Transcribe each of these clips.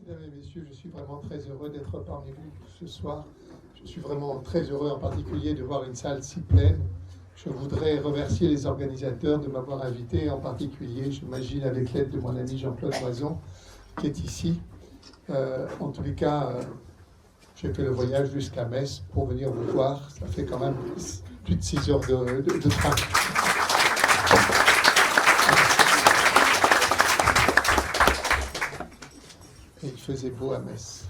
Mesdames et messieurs, je suis vraiment très heureux d'être parmi vous ce soir. Je suis vraiment très heureux en particulier de voir une salle si pleine. Je voudrais remercier les organisateurs de m'avoir invité, en particulier, j'imagine, avec l'aide de mon ami Jean-Claude Loison, qui est ici. En tous les cas, j'ai fait le voyage jusqu'à Metz pour venir vous voir. Ça fait quand même plus de 6 heures de train. Et il faisait beau à Metz.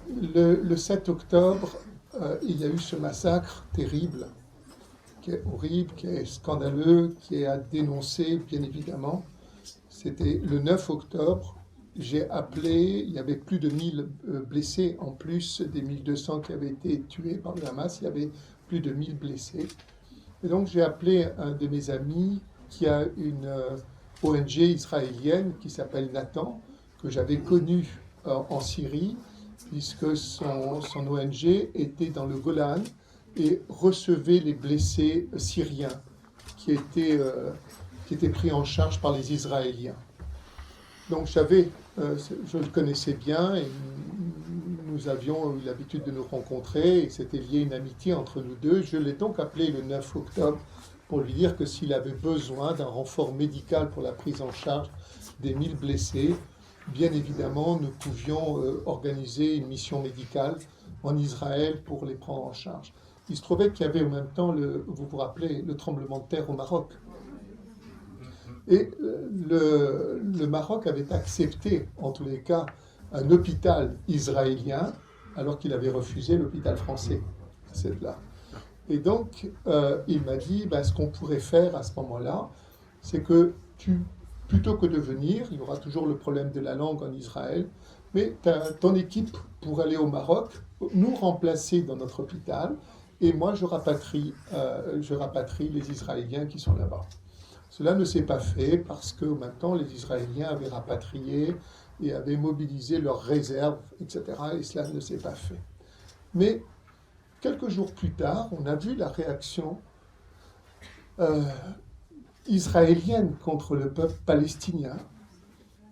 Le 7 octobre, il y a eu ce massacre terrible, qui est horrible, qui est scandaleux, qui est à dénoncer, bien évidemment. C'était le 9 octobre. J'ai appelé, il y avait plus de 1000 blessés, en plus des 1200 qui avaient été tués par le Hamas, il y avait plus de 1000 blessés. Et donc j'ai appelé un de mes amis qui a une ONG israélienne qui s'appelle Nathan, que j'avais connu en Syrie, puisque son ONG était dans le Golan et recevait les blessés syriens qui étaient pris en charge par les Israéliens. Donc je le connaissais bien et nous avions eu l'habitude de nous rencontrer et c'était lié une amitié entre nous deux. Je l'ai donc appelé le 9 octobre pour lui dire que s'il avait besoin d'un renfort médical pour la prise en charge des 1000 blessés, bien évidemment, nous pouvions organiser une mission médicale en Israël pour les prendre en charge. Il se trouvait qu'il y avait en même temps, vous vous rappelez, le tremblement de terre au Maroc. Et le Maroc avait accepté, en tous les cas, un hôpital israélien, alors qu'il avait refusé l'hôpital français, là. Et donc, il m'a dit, ce qu'on pourrait faire à ce moment-là, c'est que plutôt que de venir, il y aura toujours le problème de la langue en Israël, mais ton équipe pour aller au Maroc, nous remplacer dans notre hôpital, et moi je rapatrie les Israéliens qui sont là-bas. Cela ne s'est pas fait parce que maintenant les Israéliens avaient rapatrié et avaient mobilisé leurs réserves, etc. Et cela ne s'est pas fait. Mais quelques jours plus tard, on a vu la réaction israélienne contre le peuple palestinien,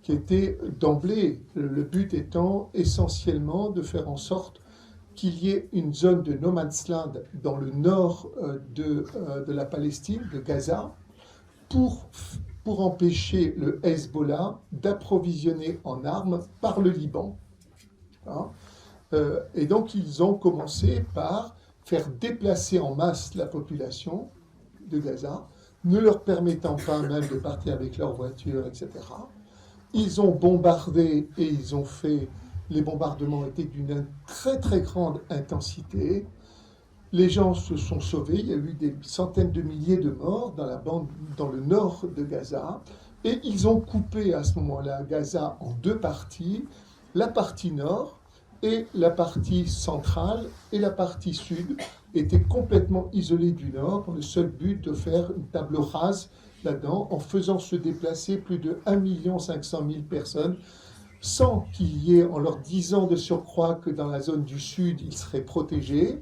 qui était d'emblée, le but étant essentiellement de faire en sorte qu'il y ait une zone de no man's land dans le nord de la Palestine, de Gaza, pour empêcher le Hezbollah d'approvisionner en armes par le Liban. Et donc ils ont commencé par faire déplacer en masse la population de Gaza, ne leur permettant pas même de partir avec leurs voitures, etc. Ils ont bombardé et les bombardements étaient d'une très très grande intensité. Les gens se sont sauvés, il y a eu des centaines de milliers de morts dans le nord de Gaza, et ils ont coupé à ce moment-là Gaza en deux parties, la partie nord et la partie centrale, et la partie sud était complètement isolée du nord, dans le seul but de faire une table rase là-dedans, en faisant se déplacer plus de 1 500 000 personnes, sans qu'il y ait, en leur disant de surcroît que dans la zone du sud, ils seraient protégés,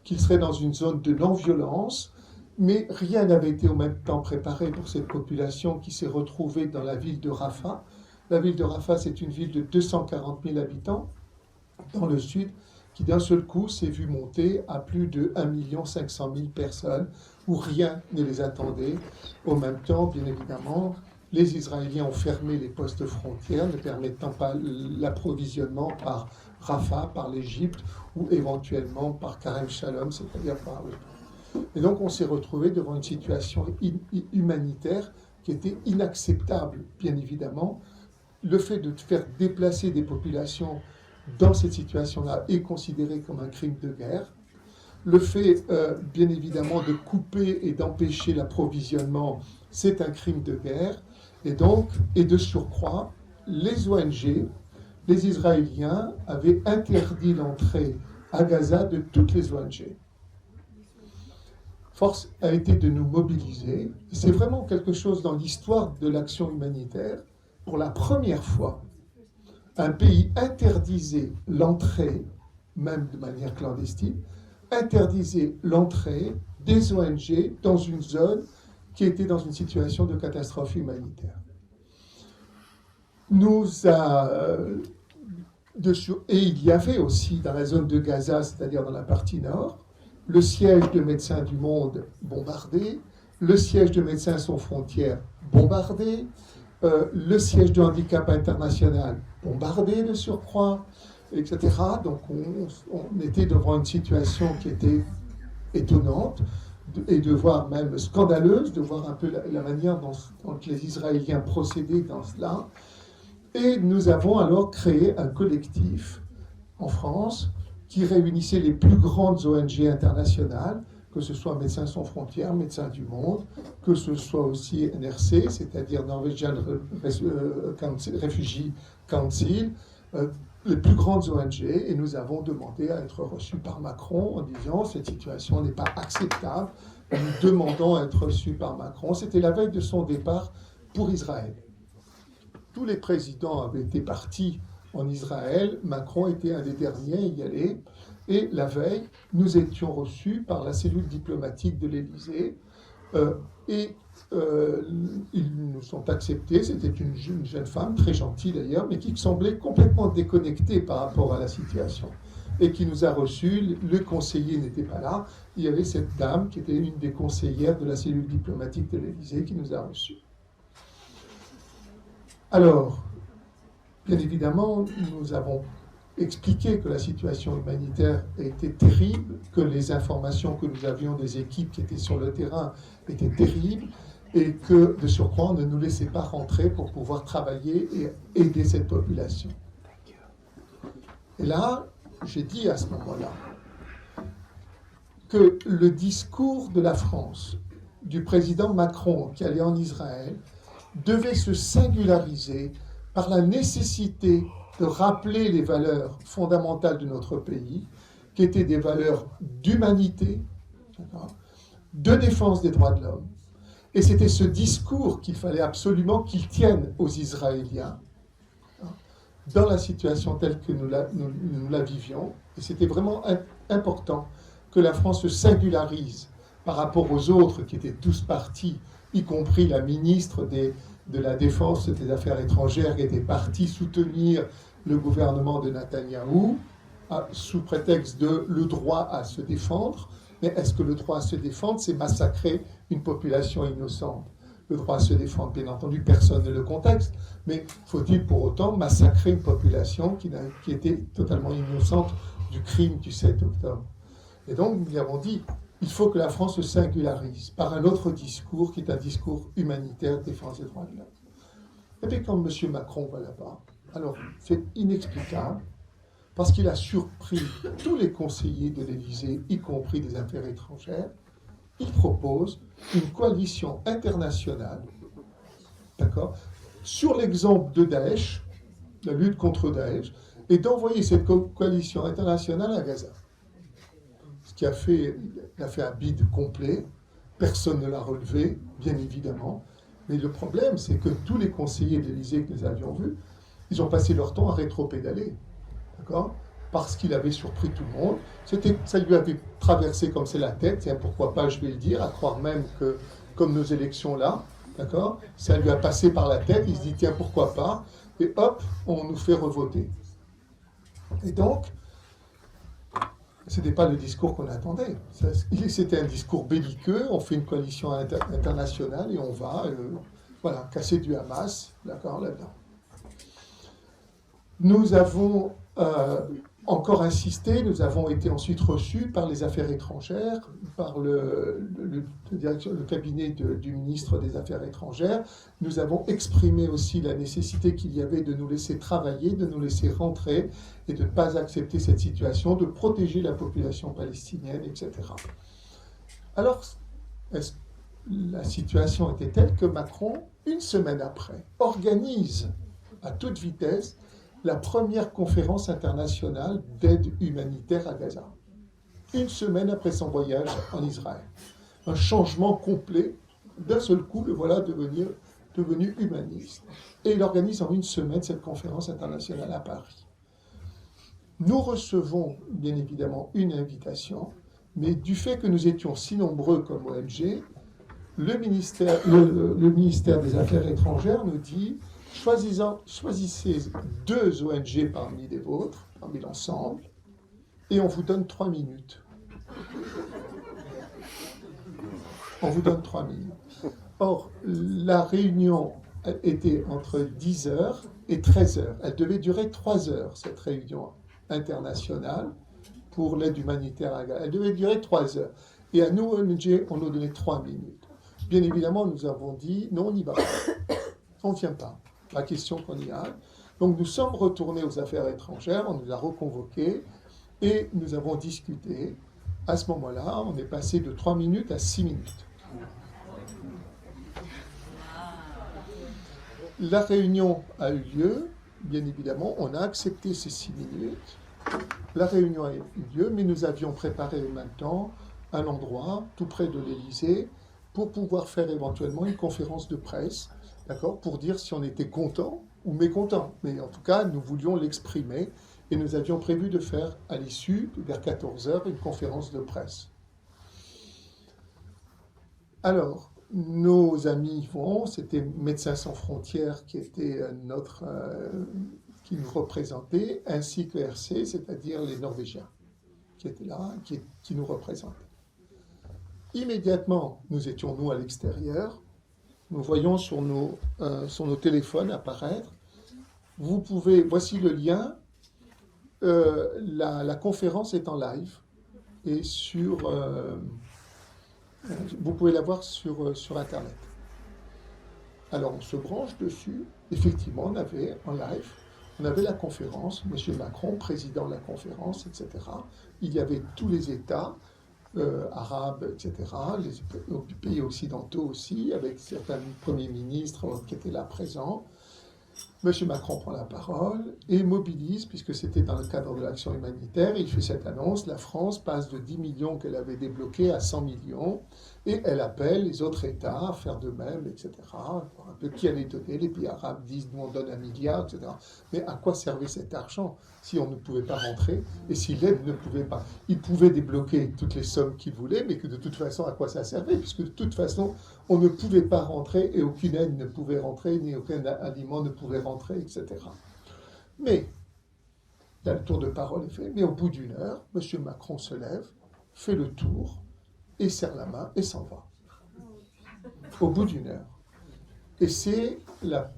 qu'ils seraient dans une zone de non-violence, mais rien n'avait été au même temps préparé pour cette population qui s'est retrouvée dans la ville de Rafah. La ville de Rafah, c'est une ville de 240 000 habitants dans le sud, qui d'un seul coup s'est vue monter à plus de 1 500 000 personnes, où rien ne les attendait. Au même temps, bien évidemment, les Israéliens ont fermé les postes frontières, ne permettant pas l'approvisionnement par Rafah, par l'Égypte, ou éventuellement par Karem Shalom, c'est-à-dire par le... Et donc on s'est retrouvé devant une situation humanitaire qui était inacceptable, bien évidemment. Le fait de faire déplacer des populations dans cette situation-là est considéré comme un crime de guerre. Le fait, bien évidemment, de couper et d'empêcher l'approvisionnement, c'est un crime de guerre. Et de surcroît, les ONG, les Israéliens avaient interdit l'entrée à Gaza de toutes les ONG. Force a été de nous mobiliser. C'est vraiment quelque chose dans l'histoire de l'action humanitaire. Pour la première fois, un pays interdisait l'entrée, même de manière clandestine, interdisait l'entrée des ONG dans une zone qui étaient dans une situation de catastrophe humanitaire. Et il y avait aussi dans la zone de Gaza, c'est-à-dire dans la partie nord, le siège de Médecins du Monde bombardé, le siège de Médecins sans frontières bombardé, le siège de Handicap International bombardé de surcroît, etc. Donc on était devant une situation qui était étonnante et de voir même scandaleuse, de voir un peu la manière dont les Israéliens procédaient dans cela. Et nous avons alors créé un collectif en France qui réunissait les plus grandes ONG internationales, que ce soit Médecins sans frontières, Médecins du Monde, que ce soit aussi NRC, c'est-à-dire Norwegian Refugee Council, les plus grandes ONG, et nous avons demandé à être reçus par Macron en disant « cette situation n'est pas acceptable, nous demandons à être reçus par Macron ». C'était la veille de son départ pour Israël. Tous les présidents avaient été partis en Israël, Macron était un des derniers à y aller, et la veille, nous étions reçus par la cellule diplomatique de l'Élysée, ils nous ont acceptés. C'était une jeune femme, très gentille d'ailleurs, mais qui semblait complètement déconnectée par rapport à la situation, et qui nous a reçus. Le conseiller n'était pas là, il y avait cette dame qui était une des conseillères de la cellule diplomatique de l'Élysée qui nous a reçus. Alors, bien évidemment, nous avons expliqué que la situation humanitaire était terrible, que les informations que nous avions des équipes qui étaient sur le terrain étaient terribles, et que, de surcroît, on ne nous laissait pas rentrer pour pouvoir travailler et aider cette population. Et là, j'ai dit à ce moment-là que le discours de la France, du président Macron qui allait en Israël, devait se singulariser par la nécessité de rappeler les valeurs fondamentales de notre pays, qui étaient des valeurs d'humanité, de défense des droits de l'homme. Et c'était ce discours qu'il fallait absolument qu'il tienne aux Israéliens dans la situation telle que nous la vivions. Et c'était vraiment important que la France se singularise par rapport aux autres qui étaient tous partis, y compris la ministre de la Défense et des Affaires étrangères qui était partie soutenir le gouvernement de Netanyahou sous prétexte de le droit à se défendre. Mais est-ce que le droit à se défendre, c'est massacrer une population innocente? Le droit à se défendre, bien entendu, personne ne le contexte, mais faut-il pour autant massacrer une population qui était totalement innocente du crime du 7 octobre? Et donc, nous lui avons dit, il faut que la France se singularise par un autre discours qui est un discours humanitaire, défense des droits de l'homme. Et puis quand M. Macron va là-bas, alors c'est inexplicable, parce qu'il a surpris tous les conseillers de l'Élysée, y compris des Affaires étrangères. Il propose une coalition internationale, d'accord, sur l'exemple de Daesh, la lutte contre Daesh, et d'envoyer cette coalition internationale à Gaza. Ce qui a fait un bid complet, personne ne l'a relevé, bien évidemment, mais le problème, c'est que tous les conseillers de l'Élysée que nous avions vus, ils ont passé leur temps à rétropédaler, d'accord, parce qu'il avait surpris tout le monde. Ça lui avait traversé comme c'est la tête, tiens, pourquoi pas, je vais le dire, à croire même que, comme nos élections là, d'accord, ça lui a passé par la tête, il se dit, tiens, pourquoi pas, et hop, on nous fait revoter. Et donc, ce n'était pas le discours qu'on attendait. C'était un discours belliqueux, on fait une coalition internationale et on va casser du Hamas, d'accord, là-dedans. Nous avons encore insisté, nous avons été ensuite reçus par les Affaires étrangères, par le cabinet du ministre des Affaires étrangères. Nous avons exprimé aussi la nécessité qu'il y avait de nous laisser travailler, de nous laisser rentrer et de ne pas accepter cette situation, de protéger la population palestinienne, etc. Alors, la situation était telle que Macron, une semaine après, organise à toute vitesse la première conférence internationale d'aide humanitaire à Gaza. Une semaine après son voyage en Israël. Un changement complet. D'un seul coup, le voilà devenu humaniste. Et il organise en une semaine cette conférence internationale à Paris. Nous recevons, bien évidemment, une invitation, mais du fait que nous étions si nombreux comme ONG, le ministère des Affaires étrangères nous dit choisissez 2 ONG parmi les vôtres, parmi l'ensemble, et on vous donne 3 minutes. On vous donne 3 minutes. Or, la réunion était entre 10h et 13h. Elle devait durer 3 heures, cette réunion internationale pour l'aide humanitaire à Gaza. Elle devait durer 3 heures. Et à nous, ONG, on nous donnait 3 minutes. Bien évidemment, nous avons dit, non, on n'y va pas. On ne vient pas. La question qu'on y a. Donc, nous sommes retournés aux affaires étrangères, on nous a reconvoqués et nous avons discuté. À ce moment-là, on est passé de 3 minutes à 6 minutes. La réunion a eu lieu, bien évidemment, on a accepté ces 6 minutes. La réunion a eu lieu, mais nous avions préparé en même temps un endroit tout près de l'Élysée pour pouvoir faire éventuellement une conférence de presse, d'accord, pour dire si on était content ou mécontent. Mais en tout cas, nous voulions l'exprimer et nous avions prévu de faire à l'issue, vers 14h, une conférence de presse. Alors, nos amis vont, c'était Médecins sans frontières qui était qui nous représentait, ainsi que RC, c'est-à-dire les Norvégiens, qui étaient là, qui nous représentaient. Immédiatement, nous étions, nous, à l'extérieur, nous voyons sur nos téléphones apparaître, voici le lien, la conférence est en live, et vous pouvez la voir sur Internet. Alors on se branche dessus, effectivement on avait en live, on avait la conférence, M. Macron, président de la conférence, etc. Il y avait tous les États arabes, etc., les pays occidentaux aussi, avec certains premiers ministres qui étaient là présents. M. Macron prend la parole et mobilise, puisque c'était dans le cadre de l'action humanitaire, il fait cette annonce, la France passe de 10 millions qu'elle avait débloqués à 100 millions, et elle appelle les autres États à faire de même, etc. Un peu qui allait donner, les pays arabes disent, nous on donne 1 milliard, etc. Mais à quoi servait cet argent si on ne pouvait pas rentrer, et si l'aide ne pouvait pas? Ils pouvaient débloquer toutes les sommes qu'ils voulaient, mais que de toute façon, à quoi ça servait? Puisque de toute façon, on ne pouvait pas rentrer, et aucune aide ne pouvait rentrer, ni aucun aliment ne pouvait rentrer, etc. Mais, là, le tour de parole est fait, mais au bout d'une heure, M. Macron se lève, fait le tour, et serre la main, et s'en va. Au bout d'une heure. Et c'est la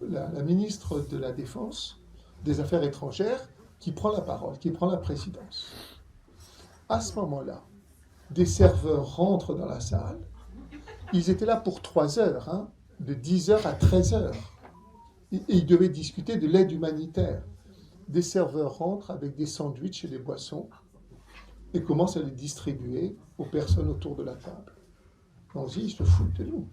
ministre de la Défense, des Affaires étrangères, qui prend la parole, qui prend la présidence. À ce moment-là, des serveurs rentrent dans la salle. Ils étaient là pour 3 heures, de 10h à 13h. Et ils devaient discuter de l'aide humanitaire. Des serveurs rentrent avec des sandwichs et des boissons et commencent à les distribuer aux personnes autour de la table. On se dit, ils se foutent de nous.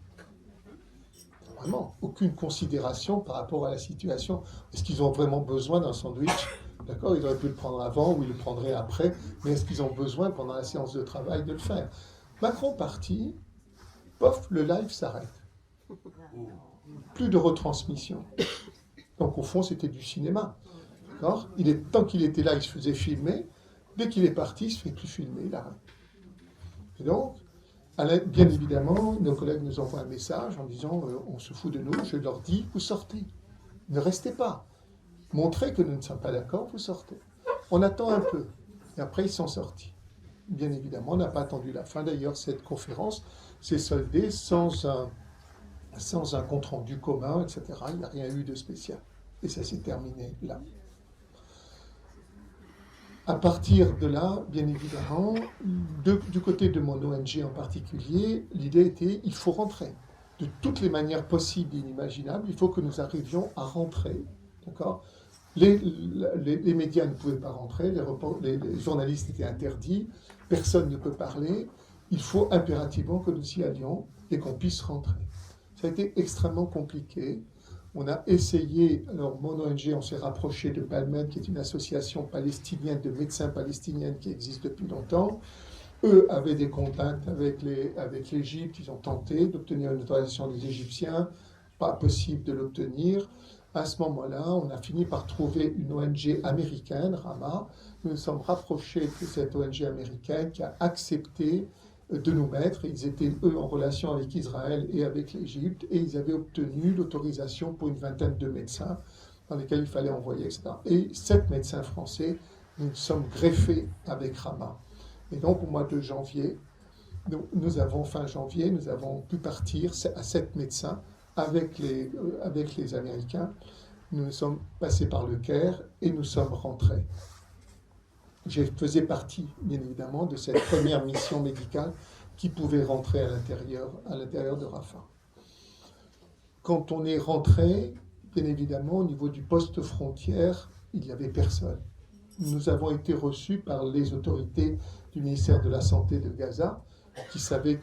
Vraiment, aucune considération par rapport à la situation. Est-ce qu'ils ont vraiment besoin d'un sandwich? D'accord, ils auraient pu le prendre avant ou ils le prendraient après, mais est-ce qu'ils ont besoin pendant la séance de travail de le faire? Macron parti, pof, le live s'arrête. Plus de retransmission. Donc au fond, c'était du cinéma. D'accord, tant qu'il était là, il se faisait filmer. Dès qu'il est parti, il ne se fait plus filmer, il arrête. Et donc, bien évidemment, nos collègues nous envoient un message en disant on se fout de nous. Je leur dis, vous sortez. Ne restez pas. Montrez que nous ne sommes pas d'accord, vous sortez. On attend un peu. Et après, ils sont sortis. Bien évidemment, on n'a pas attendu la fin. D'ailleurs, cette conférence s'est soldée sans un compte-rendu commun, etc. Il n'y a rien eu de spécial. Et ça s'est terminé là. À partir de là, bien évidemment, du côté de mon ONG en particulier, l'idée était, il faut rentrer. De toutes les manières possibles et inimaginables, il faut que nous arrivions à rentrer. D'accord ? Les médias ne pouvaient pas rentrer, les journalistes étaient interdits, personne ne peut parler. Il faut impérativement que nous y allions et qu'on puisse rentrer. Ça a été extrêmement compliqué. On a essayé, alors mon ONG, on s'est rapproché de Balmed, qui est une association palestinienne de médecins palestiniens qui existe depuis longtemps. Eux avaient des contacts avec l'Égypte, ils ont tenté d'obtenir une autorisation des Égyptiens, pas possible de l'obtenir. À ce moment-là, on a fini par trouver une ONG américaine, Rama. Nous nous sommes rapprochés de cette ONG américaine qui a accepté de nous mettre. Ils étaient, eux, en relation avec Israël et avec l'Égypte, et ils avaient obtenu l'autorisation pour une vingtaine de médecins dans lesquels il fallait envoyer, etc. Et 7 médecins français, nous sommes greffés avec Ramat. Et donc, au mois de janvier, fin janvier, nous avons pu partir à 7 médecins avec les Américains. Nous sommes passés par le Caire et nous sommes rentrés. Je faisais partie, bien évidemment, de cette première mission médicale qui pouvait rentrer à l'intérieur de Rafah. Quand on est rentré, bien évidemment, au niveau du poste frontière, il n'y avait personne. Nous avons été reçus par les autorités du ministère de la Santé de Gaza, qui savaient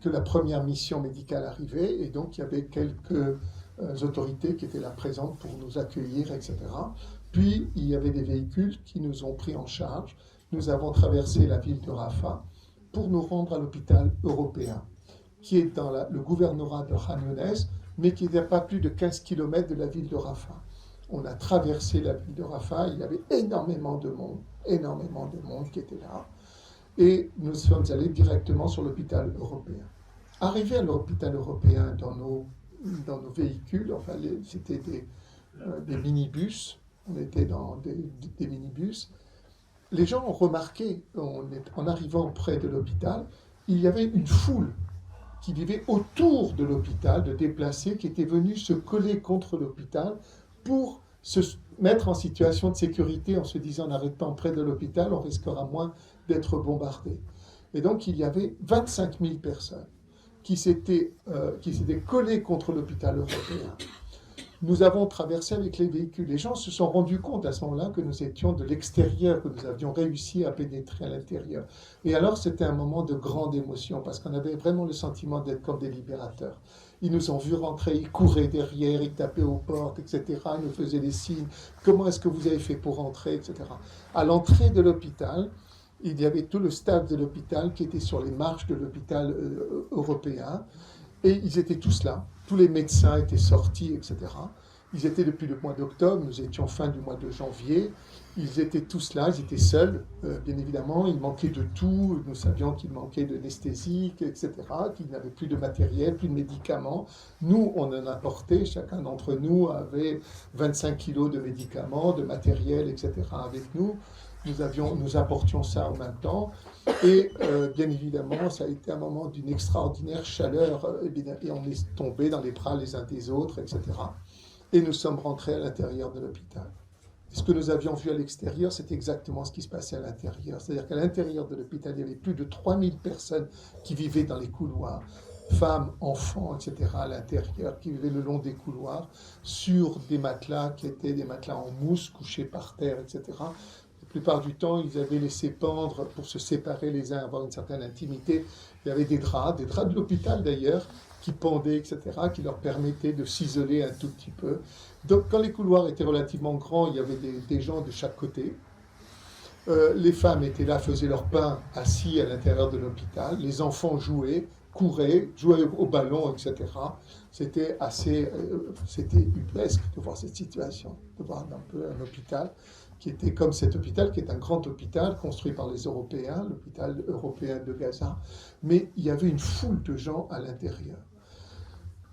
que la première mission médicale arrivait, et donc il y avait quelques autorités qui étaient là présentes pour nous accueillir, etc. Puis, il y avait des véhicules qui nous ont pris en charge. Nous avons traversé la ville de Rafah pour nous rendre à l'hôpital européen, qui est dans le gouvernorat de Khan Younes, mais qui n'est pas plus de 15 km de la ville de Rafah. On a traversé la ville de Rafah, il y avait énormément de monde qui était là, et nous sommes allés directement sur l'hôpital européen. Arrivés à l'hôpital européen dans nos véhicules, enfin c'était des minibus, on était dans des minibus, les gens ont remarqué, en arrivant près de l'hôpital, il y avait une foule qui vivait autour de l'hôpital, de déplacés qui étaient venus se coller contre l'hôpital pour se mettre en situation de sécurité en se disant en arrêtant près de l'hôpital, on risquera moins d'être bombardés. Et donc il y avait 25 000 personnes qui s'étaient collées contre l'hôpital européen. Nous avons traversé avec les véhicules. Les gens se sont rendus compte à ce moment-là que nous étions de l'extérieur, que nous avions réussi à pénétrer à l'intérieur. Et alors, c'était un moment de grande émotion, parce qu'on avait vraiment le sentiment d'être comme des libérateurs. Ils nous ont vus rentrer, ils couraient derrière, ils tapaient aux portes, etc. Ils nous faisaient des signes. Comment est-ce que vous avez fait pour rentrer, etc. À l'entrée de l'hôpital, il y avait tout le staff de l'hôpital qui était sur les marches de l'hôpital européen. Et ils étaient tous là. Tous les médecins étaient sortis, etc. Ils étaient depuis le mois d'octobre, nous étions fin du mois de janvier. Ils étaient tous là, ils étaient seuls, bien évidemment. Il manquait de tout. Nous savions qu'il manquait d'anesthésique, etc., qu'ils n'avaient plus de matériel, plus de médicaments. Nous, on en apportait. Chacun d'entre nous avait 25 kilos de médicaments, de matériel, etc., avec nous. Nous apportions ça en même temps. Et bien évidemment, ça a été un moment d'une extraordinaire chaleur. Et on est tombés dans les bras les uns des autres, etc. Et nous sommes rentrés à l'intérieur de l'hôpital. Et ce que nous avions vu à l'extérieur, c'est exactement ce qui se passait à l'intérieur. C'est-à-dire qu'à l'intérieur de l'hôpital, il y avait plus de 3000 personnes qui vivaient dans les couloirs. Femmes, enfants, etc. à l'intérieur, qui vivaient le long des couloirs, sur des matelas qui étaient des matelas en mousse, couchés par terre, etc. La plupart du temps, ils avaient laissé pendre pour se séparer les uns, avoir une certaine intimité. Il y avait des draps de l'hôpital d'ailleurs, qui pendaient, etc., qui leur permettaient de s'isoler un tout petit peu. Donc, quand les couloirs étaient relativement grands, il y avait des gens de chaque côté. Les femmes étaient là, faisaient leur pain assis à l'intérieur de l'hôpital. Les enfants jouaient, couraient, jouaient au ballon, etc. C'était c'était ubuesque de voir cette situation, de voir un peu un hôpital qui était comme cet hôpital, qui est un grand hôpital construit par les Européens, l'hôpital européen de Gaza, mais il y avait une foule de gens à l'intérieur.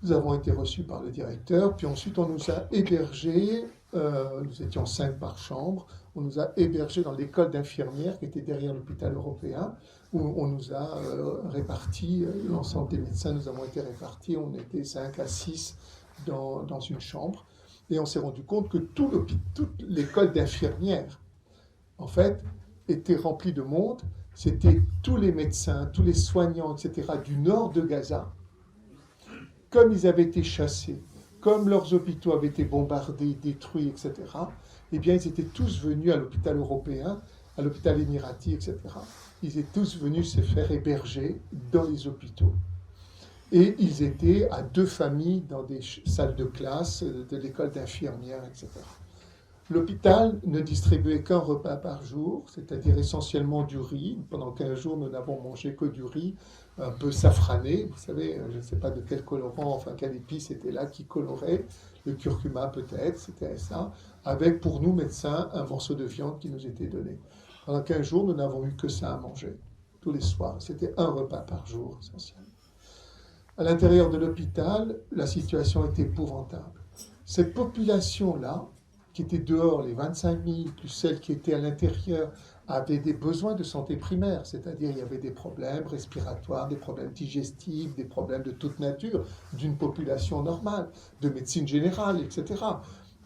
Nous avons été reçus par le directeur, puis ensuite on nous a hébergés, nous étions 5 par chambre, on nous a hébergés dans l'école d'infirmières qui était derrière l'hôpital européen, où on nous a répartis, l'ensemble des médecins, nous avons été répartis, on était 5 à 6 dans une chambre, et on s'est rendu compte que toute l'école d'infirmières, en fait, était remplie de monde. C'était tous les médecins, tous les soignants, etc., du nord de Gaza. Comme ils avaient été chassés, comme leurs hôpitaux avaient été bombardés, détruits, etc., eh bien, ils étaient tous venus à l'hôpital européen, à l'hôpital émirati, etc. Ils étaient tous venus se faire héberger dans les hôpitaux. Et ils étaient à 2 familles dans des salles de classe de l'école d'infirmières, etc. L'hôpital ne distribuait qu'un repas par jour, c'est-à-dire essentiellement du riz. Pendant 15 jours, nous n'avons mangé que du riz, un peu safrané. Vous savez, je ne sais pas de quel colorant, enfin quelle épice était là qui colorait. Le curcuma peut-être, c'était ça. Avec, pour nous, médecins, un morceau de viande qui nous était donné. Pendant 15 jours, nous n'avons eu que ça à manger. tous les soirs. C'était un repas par jour, essentiellement. À l'intérieur de l'hôpital, la situation était épouvantable. Cette population-là, qui était dehors, les 25 000, plus celles qui étaient à l'intérieur, avaient des besoins de santé primaire, c'est-à-dire il y avait des problèmes respiratoires, des problèmes digestifs, des problèmes de toute nature, d'une population normale, de médecine générale, etc.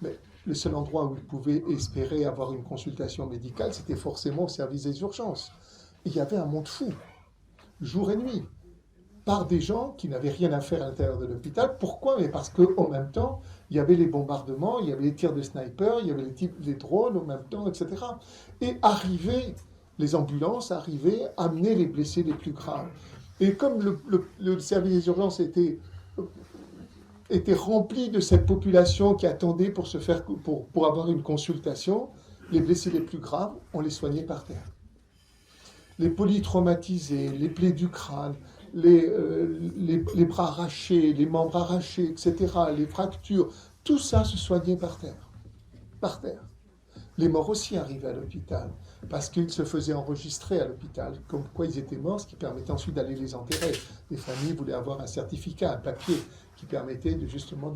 Mais le seul endroit où ils pouvaient espérer avoir une consultation médicale, c'était forcément au service des urgences. Et il y avait un monde fou, jour et nuit, par des gens qui n'avaient rien à faire à l'intérieur de l'hôpital. Pourquoi? Mais parce qu'en même temps, il y avait les bombardements, il y avait les tirs de sniper, il y avait les drones en même temps, etc. Et les ambulances arrivaient, amenaient les blessés les plus graves. Et comme le service des urgences était rempli de cette population qui attendait pour avoir une consultation, les blessés les plus graves, on les soignait par terre. Les polytraumatisés, les plaies du crâne, les bras arrachés, les membres arrachés, etc., les fractures, tout ça se soignait par terre. Par terre. Les morts aussi arrivaient à l'hôpital, parce qu'ils se faisaient enregistrer à l'hôpital, comme quoi ils étaient morts, ce qui permettait ensuite d'aller les enterrer. Les familles voulaient avoir un certificat, un papier, qui permettait justement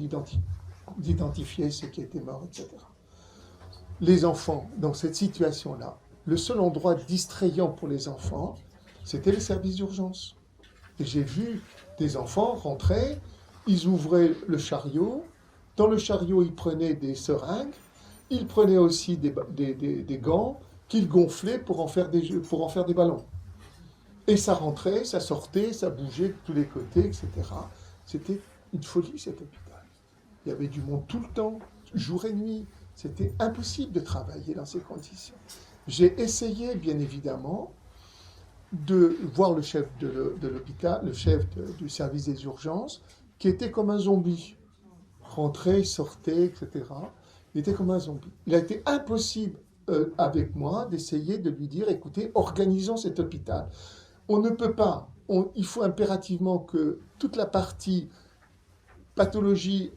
d'identifier ceux qui étaient morts, etc. Les enfants, dans cette situation-là, le seul endroit distrayant pour les enfants, c'était le service d'urgence. Et j'ai vu des enfants rentrer, ils ouvraient le chariot, dans le chariot ils prenaient des seringues, ils prenaient aussi des gants qu'ils gonflaient pour en faire des ballons. Et ça rentrait, ça sortait, ça bougeait de tous les côtés, etc. C'était une folie cet hôpital. Il y avait du monde tout le temps, jour et nuit. C'était impossible de travailler dans ces conditions. J'ai essayé, bien évidemment, de voir le chef de l'hôpital, le chef du service des urgences, qui était comme un zombie. Rentrait, sortait, etc. Il était comme un zombie. Il a été impossible avec moi d'essayer de lui dire, écoutez, organisons cet hôpital. On ne peut pas, il faut impérativement que toute la partie pathologies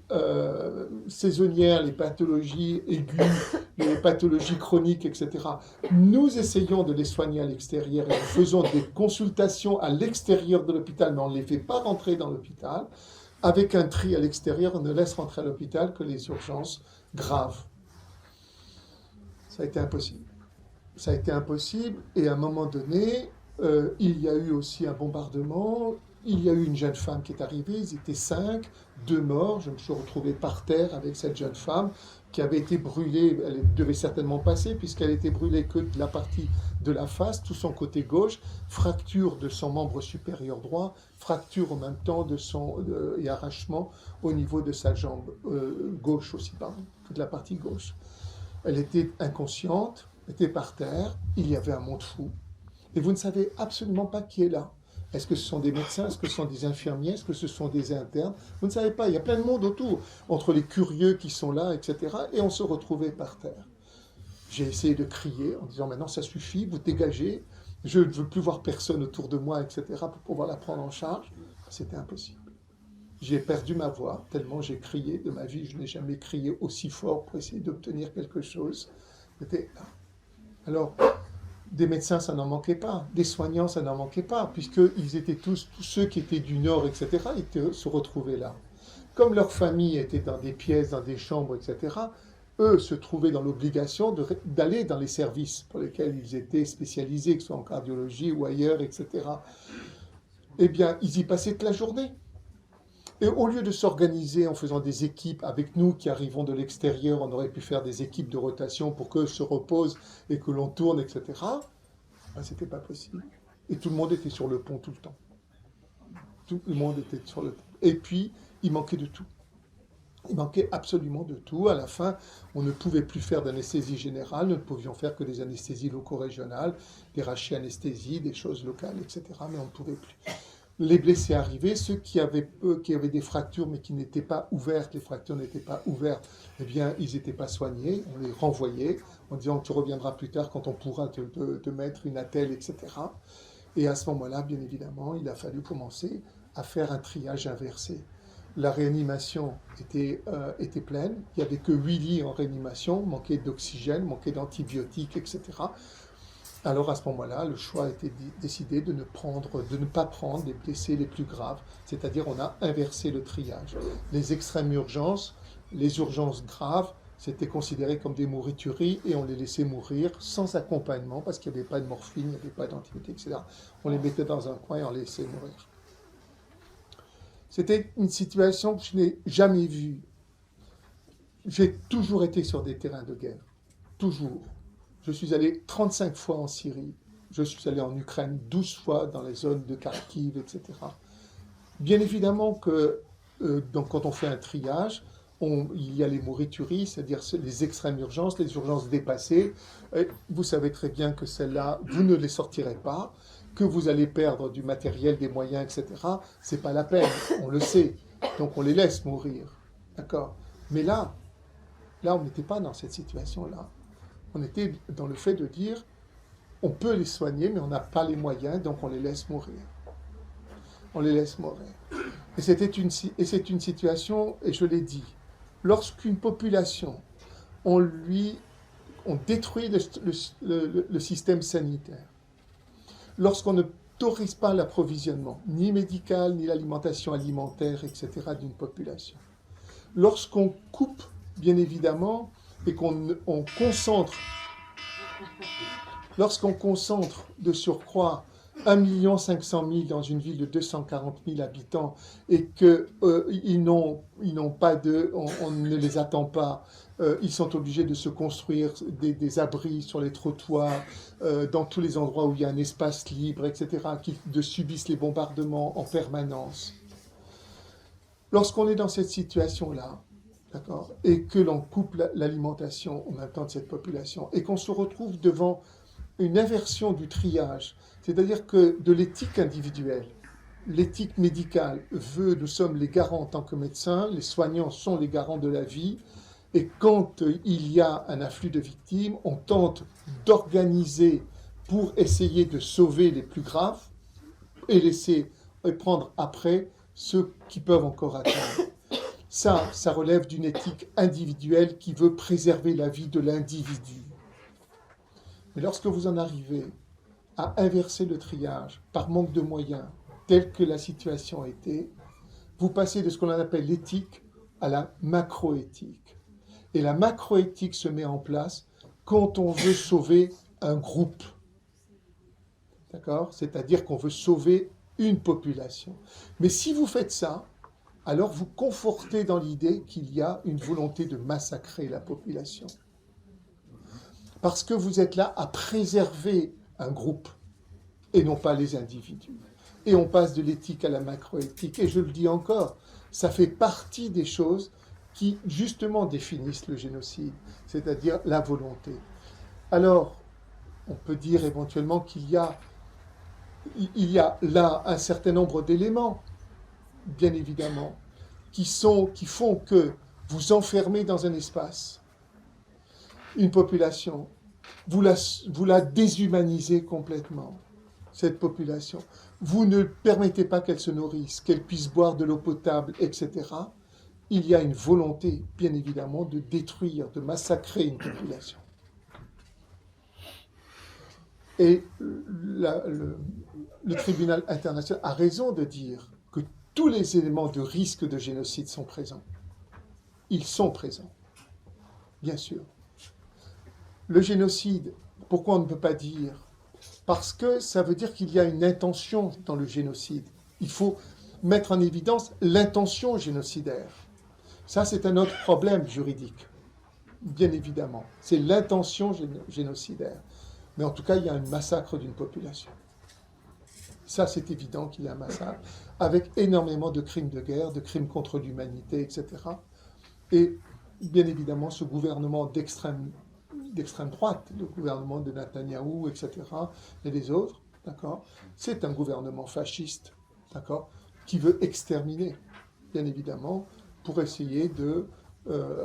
saisonnières, les pathologies aiguës, les pathologies chroniques, etc. Nous essayons de les soigner à l'extérieur et nous faisons des consultations à l'extérieur de l'hôpital, mais on ne les fait pas rentrer dans l'hôpital. Avec un tri à l'extérieur, on ne laisse rentrer à l'hôpital que les urgences graves. Ça a été impossible. Ça a été impossible et à un moment donné, il y a eu aussi un bombardement. Il y a eu une jeune femme qui est arrivée, ils étaient 5, 2 morts. Je me suis retrouvé par terre avec cette jeune femme qui avait été brûlée. Elle devait certainement passer puisqu'elle était brûlée que de la partie de la face, tout son côté gauche, fracture de son membre supérieur droit, fracture en même temps et arrachement au niveau de sa jambe gauche aussi, pardon, toute la partie gauche. Elle était inconsciente, était par terre, il y avait un monde fou. Et vous ne savez absolument pas qui est là. Est-ce que ce sont des médecins? Est-ce que ce sont des infirmiers? Est-ce que ce sont des internes? Vous ne savez pas, il y a plein de monde autour, entre les curieux qui sont là, etc. Et on se retrouvait par terre. J'ai essayé de crier en disant, maintenant ça suffit, vous dégagez, je ne veux plus voir personne autour de moi, etc. pour pouvoir la prendre en charge. C'était impossible. J'ai perdu ma voix, tellement j'ai crié. De ma vie, je n'ai jamais crié aussi fort pour essayer d'obtenir quelque chose. C'était là. Alors, des médecins, ça n'en manquait pas. Des soignants, ça n'en manquait pas, puisqu'ils étaient tous ceux qui étaient du Nord, etc., se retrouvaient là. Comme leurs familles étaient dans des pièces, dans des chambres, etc., eux se trouvaient dans l'obligation d'aller dans les services pour lesquels ils étaient spécialisés, que ce soit en cardiologie ou ailleurs, etc. Eh bien, ils y passaient toute la journée. Et au lieu de s'organiser en faisant des équipes avec nous qui arrivons de l'extérieur, on aurait pu faire des équipes de rotation pour qu'eux se reposent et que l'on tourne, etc. Ben, c'était pas possible. Et tout le monde était sur le pont tout le temps. Tout le monde était sur le pont. Et puis, il manquait de tout. Il manquait absolument de tout. À la fin, on ne pouvait plus faire d'anesthésie générale, nous ne pouvions faire que des anesthésies locaux-régionales, des rachianesthésies, des choses locales, etc. Mais on ne pouvait plus. Les blessés arrivaient, ceux qui avaient des fractures mais qui n'étaient pas ouvertes, les fractures n'étaient pas ouvertes, eh bien, ils n'étaient pas soignés, on les renvoyait en disant tu reviendras plus tard quand on pourra te mettre une attelle, etc. Et à ce moment-là, bien évidemment, il a fallu commencer à faire un triage inversé. La réanimation était pleine, il n'y avait que 8 lits en réanimation, manquait d'oxygène, manquait d'antibiotiques, etc. Alors à ce moment-là, le choix a été décidé de ne pas prendre les blessés les plus graves, c'est-à-dire on a inversé le triage. Les extrêmes urgences, les urgences graves, c'était considéré comme des mourituries et on les laissait mourir sans accompagnement parce qu'il n'y avait pas de morphine, il n'y avait pas d'antibiotiques, etc. On les mettait dans un coin et on les laissait mourir. C'était une situation que je n'ai jamais vue. J'ai toujours été sur des terrains de guerre. Toujours. Je suis allé 35 fois en Syrie. Je suis allé en Ukraine 12 fois dans les zones de Kharkiv, etc. Bien évidemment que donc quand on fait un triage, il y a les mourituries, c'est-à-dire les extrêmes urgences, les urgences dépassées. Et vous savez très bien que celles-là, vous ne les sortirez pas, que vous allez perdre du matériel, des moyens, etc. C'est pas la peine, on le sait. Donc on les laisse mourir. D'accord? Mais là, on n'était pas dans cette situation-là. On était dans le fait de dire, on peut les soigner, mais on n'a pas les moyens, donc on les laisse mourir. On les laisse mourir. Et c'est une situation, et je l'ai dit, lorsqu'une population, on détruit le système sanitaire, lorsqu'on ne n'autorise pas l'approvisionnement, ni médical, ni l'alimentation alimentaire, etc., d'une population, lorsqu'on coupe, bien évidemment, et qu'on concentre de surcroît 1 500 000 dans une ville de 240 000 habitants et qu'ils n'ont pas on ne les attend pas, ils sont obligés de se construire des abris sur les trottoirs, dans tous les endroits où il y a un espace libre, etc., qui subissent les bombardements en permanence. Lorsqu'on est dans cette situation-là, d'accord, et que l'on coupe l'alimentation en même temps de cette population, et qu'on se retrouve devant une inversion du triage, c'est-à-dire que de l'éthique individuelle, l'éthique médicale veut, nous sommes les garants en tant que médecins, les soignants sont les garants de la vie, et quand il y a un afflux de victimes, on tente d'organiser pour essayer de sauver les plus graves et prendre après ceux qui peuvent encore attendre. Ça relève d'une éthique individuelle qui veut préserver la vie de l'individu. Mais lorsque vous en arrivez à inverser le triage par manque de moyens, tel que la situation a été, vous passez de ce qu'on appelle l'éthique à la macroéthique. Et la macroéthique se met en place quand on veut sauver un groupe. D'accord ? C'est-à-dire qu'on veut sauver une population. Mais si vous faites ça, alors vous confortez dans l'idée qu'il y a une volonté de massacrer la population. Parce que vous êtes là à préserver un groupe et non pas les individus. Et on passe de l'éthique à la macroéthique. Et je le dis encore, ça fait partie des choses qui justement définissent le génocide, c'est-à-dire la volonté. Alors, on peut dire éventuellement qu'il y a là un certain nombre d'éléments, bien évidemment, qui font que vous enfermez dans un espace une population, vous la déshumanisez complètement, cette population. Vous ne permettez pas qu'elle se nourrisse, qu'elle puisse boire de l'eau potable, etc. Il y a une volonté, bien évidemment, de détruire, de massacrer une population. Et le tribunal international a raison de dire que tous les éléments de risque de génocide sont présents. Ils sont présents, bien sûr. Le génocide, pourquoi on ne peut pas dire ? Parce que ça veut dire qu'il y a une intention dans le génocide. Il faut mettre en évidence l'intention génocidaire. Ça, c'est un autre problème juridique, bien évidemment. C'est l'intention génocidaire. Mais en tout cas, il y a un massacre d'une population. Ça, c'est évident qu'il y a un massacre, avec énormément de crimes de guerre, de crimes contre l'humanité, etc. Et bien évidemment, ce gouvernement d'extrême droite, le gouvernement de Netanyahou, etc., et les autres, d'accord, c'est un gouvernement fasciste, d'accord, qui veut exterminer, bien évidemment, pour essayer de...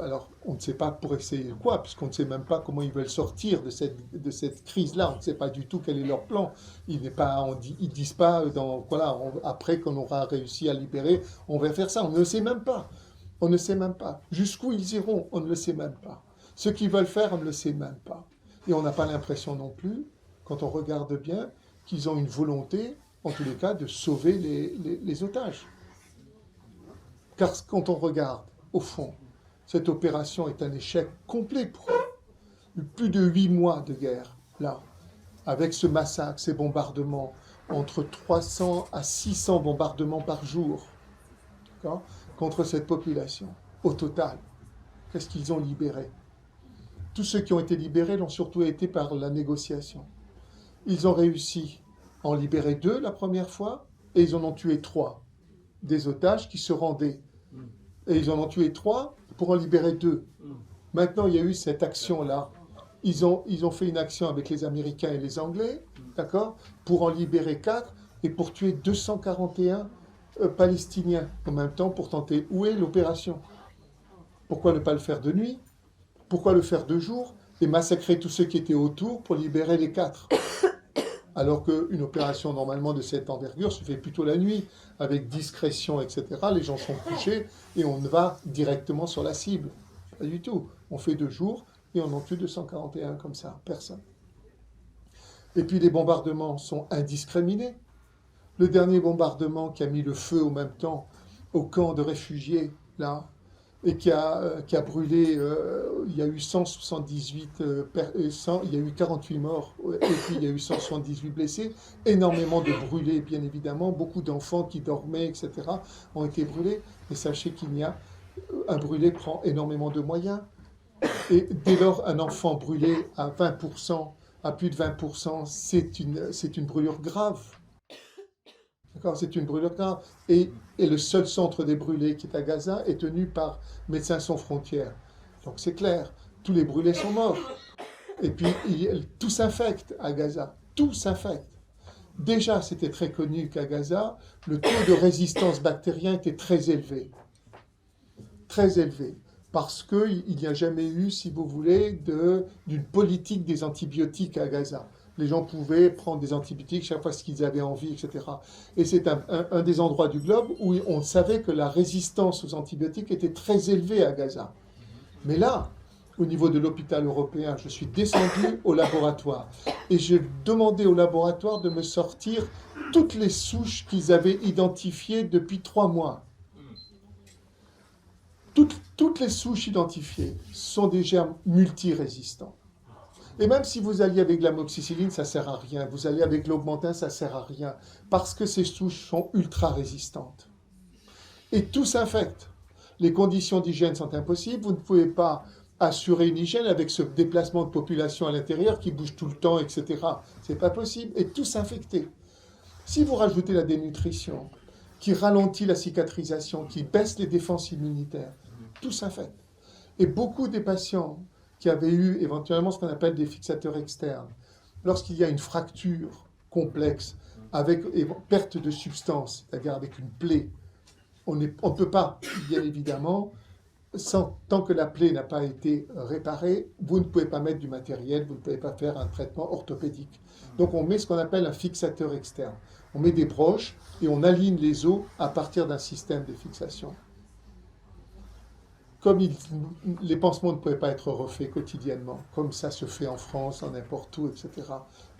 alors, on ne sait pas pour essayer quoi, puisqu'on ne sait même pas comment ils veulent sortir de cette crise-là. On ne sait pas du tout quel est leur plan. Ils disent pas, après qu'on aura réussi à libérer, on va faire ça. On ne le sait même pas. On ne sait même pas. Jusqu'où ils iront, on ne le sait même pas. Ce qu'ils veulent faire, on ne le sait même pas. Et on n'a pas l'impression non plus quand on regarde bien, qu'ils ont une volonté, en tous les cas, de sauver les otages. Car quand on regarde, au fond, cette opération est un échec complet pour eux. Plus de 8 mois de guerre, là, avec ce massacre, ces bombardements, entre 300 à 600 bombardements par jour, contre cette population. Au total, qu'est-ce qu'ils ont libéré? Tous ceux qui ont été libérés l'ont surtout été par la négociation. Ils ont réussi à en libérer 2 la première fois, et ils en ont tué 3, des otages qui se rendaient. Et ils en ont tué 3 pour en libérer 2. Maintenant, il y a eu cette action-là. Ils ont fait une action avec les Américains et les Anglais, d'accord, pour en libérer 4 et pour tuer 241 Palestiniens en même temps pour tenter. Où est l'opération? Pourquoi ne pas le faire de nuit? Pourquoi le faire de jour et massacrer tous ceux qui étaient autour pour libérer les 4? Alors qu'une opération normalement de cette envergure se fait plutôt la nuit, avec discrétion, etc. Les gens sont couchés et on va directement sur la cible. Pas du tout. On fait de jour et on en tue 241 comme ça, personne. Et puis les bombardements sont indiscriminés. Le dernier bombardement qui a mis le feu en même temps au camp de réfugiés, là, et qui a brûlé, il y a eu 178, il y a eu 48 morts, et puis il y a eu 178 blessés, énormément de brûlés, bien évidemment, beaucoup d'enfants qui dormaient, etc., ont été brûlés. Mais sachez un brûlé prend énormément de moyens. Et dès lors, un enfant brûlé à 20%, à plus de 20%, c'est une brûlure grave. D'accord, c'est une brûlure grave. Et le seul centre des brûlés qui est à Gaza est tenu par Médecins sans frontières. Donc c'est clair, tous les brûlés sont morts. Et puis tout s'infecte à Gaza, tout s'infecte. Déjà, c'était très connu qu'à Gaza, le taux de résistance bactérienne était très élevé. Très élevé. Parce qu'il n'y a jamais eu, si vous voulez, d'une politique des antibiotiques à Gaza. Les gens pouvaient prendre des antibiotiques chaque fois qu'ils avaient envie, etc. Et c'est un des endroits du globe où on savait que la résistance aux antibiotiques était très élevée à Gaza. Mais là, au niveau de l'hôpital européen, je suis descendu au laboratoire et j'ai demandé au laboratoire de me sortir toutes les souches qu'ils avaient identifiées depuis 3 mois. Toutes les souches identifiées sont des germes multirésistants. Et même si vous alliez avec l'amoxicilline, ça ne sert à rien. Vous allez avec l'augmentin, ça ne sert à rien. Parce que ces souches sont ultra résistantes. Et tout s'infecte. Les conditions d'hygiène sont impossibles. Vous ne pouvez pas assurer une hygiène avec ce déplacement de population à l'intérieur qui bouge tout le temps, etc. Ce n'est pas possible. Et tout s'infecter. Si vous rajoutez la dénutrition, qui ralentit la cicatrisation, qui baisse les défenses immunitaires, tout s'infecte. Et beaucoup des patients qui avaient eu éventuellement ce qu'on appelle des fixateurs externes, lorsqu'il y a une fracture complexe avec perte de substance, c'est-à-dire avec une plaie, on ne peut pas, bien évidemment, tant que la plaie n'a pas été réparée, vous ne pouvez pas mettre du matériel, vous ne pouvez pas faire un traitement orthopédique. Donc on met ce qu'on appelle un fixateur externe. On met des broches et on aligne les os à partir d'un système de fixation. Comme les pansements ne pouvaient pas être refaits quotidiennement, comme ça se fait en France, en n'importe où, etc.